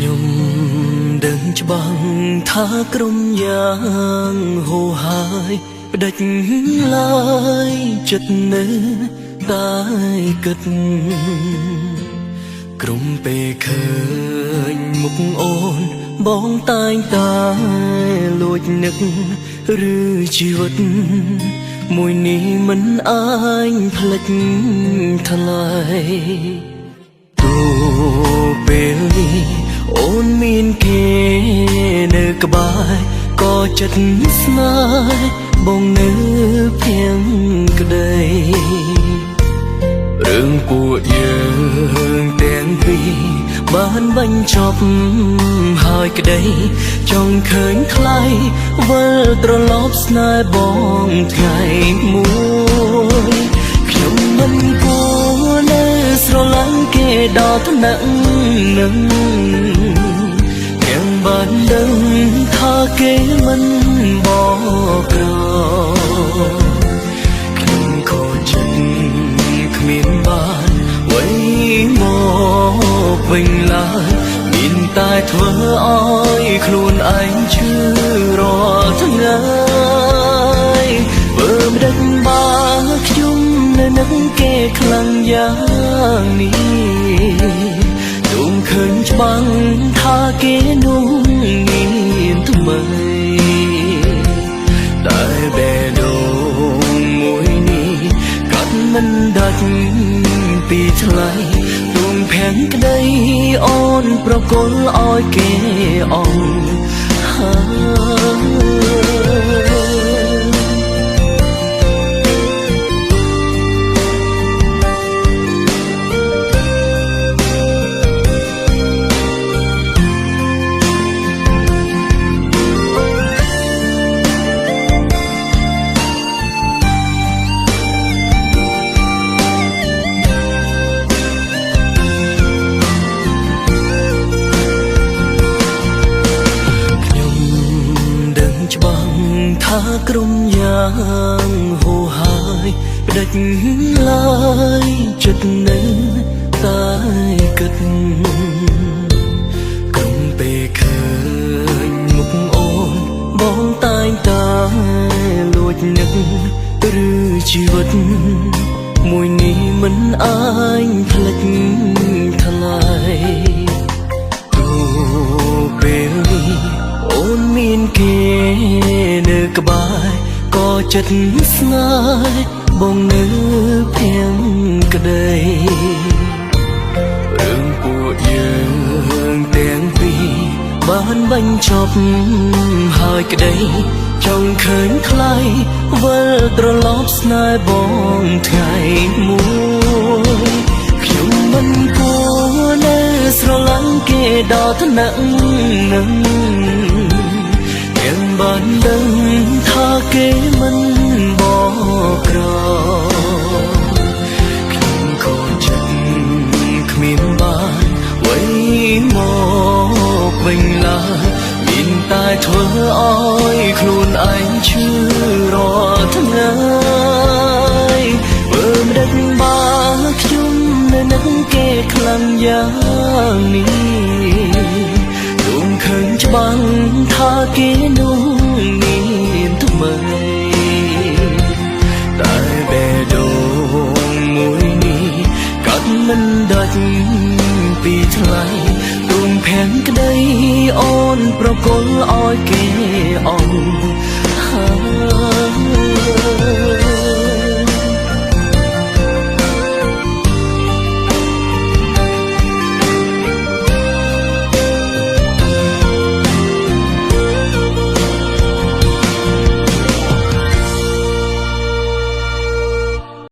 ខ្ញុំដឹងច្បាស់ថាក្រុមយ៉ាងហូរហើយផ្ដាច់ឡើយចិត្តនៅតែគិតក្រុមពេលឃើញមុខអូនបងតែងតែលួចនឹកឬជីវិតមួយនេះមិនអាចផ្លេចថ្លៃទោះពេលនេះអូនមានគេនៅក្បែរក៏ចិត្តស្នេហ៍បងនៅភៀងក្តីរឿងពួកយើងទាំងពីរបានបញ្ចប់ហើយក្តីចង់ឃើញថ្លៃវិលត្រឡប់ស្នេហ៍បងថ្ងៃមួយខ្ញុំមិនគួរនៅស្រឡាញ់គេដល់ថ្នាក់នឹងទាំងបានដឹងថាគេមិនបក្រខ្ញុំខកចិត្តគ្មានបានអ្វីមកវិញឡើយមានតែធ្វើឲ្យខ្លួនឯងឈឺរាល់ថ្ងៃបើមិនដឹងបានខ្ញុំនៅនឹងគេខ្លាំងយ៉ាងនេះទុំឃើញច្បាស់ថាគេនោះមានថ្មីតែបេះដូងមួយនេះកាត់មិនដាច់ពីថ្លៃទុំភាំងក្តីអូនប្រគល់ឲ្យគេអស់ថាក្រុមយ៉ាងហូរហើយផ្ដាច់ឡើយចិត្តនៅតែគិតក្រុមពេលឃើញមុខអូនបងតែងតែលួចនឹកឬជីវិតមួយនេះមិនអាចផ្លេចថ្លៃទោះពេលនេះអូនមានគេនៅក្បែរក៏ចិត្តស្នេហ៍បងនៅភៀងក្តីរឿងពួកយើងទាំងពីរបានបញ្ចប់ហើយក្តីចង់ឃើញថ្លៃវិលត្រឡប់ស្នេហ៍បងថ្ងៃមួយខ្ញុំមិនគួរនៅស្រឡាញ់គេដល់ថ្នាក់នឹងยังបានដឹងថាគេមិនបក្រខ្ញុំក៏ចិត្តគ្មានបានអ្វីមកវិញឡើយមានតែធ្វើឲ្យខ្លួនឯងឈឺរាល់ថ្ងៃបើមិនដឹងបានខ្ញុំនៅនឹងគេខ្លាំងយ៉ាងនេះឃើញច្បាស់ថាគេនោះមានថ្មីតែបេះដូងមួយនេះកាត់មិនដាច់ពីថ្លៃទុំភាំងក្តីអូនប្រគល់ឲ្យគេអស់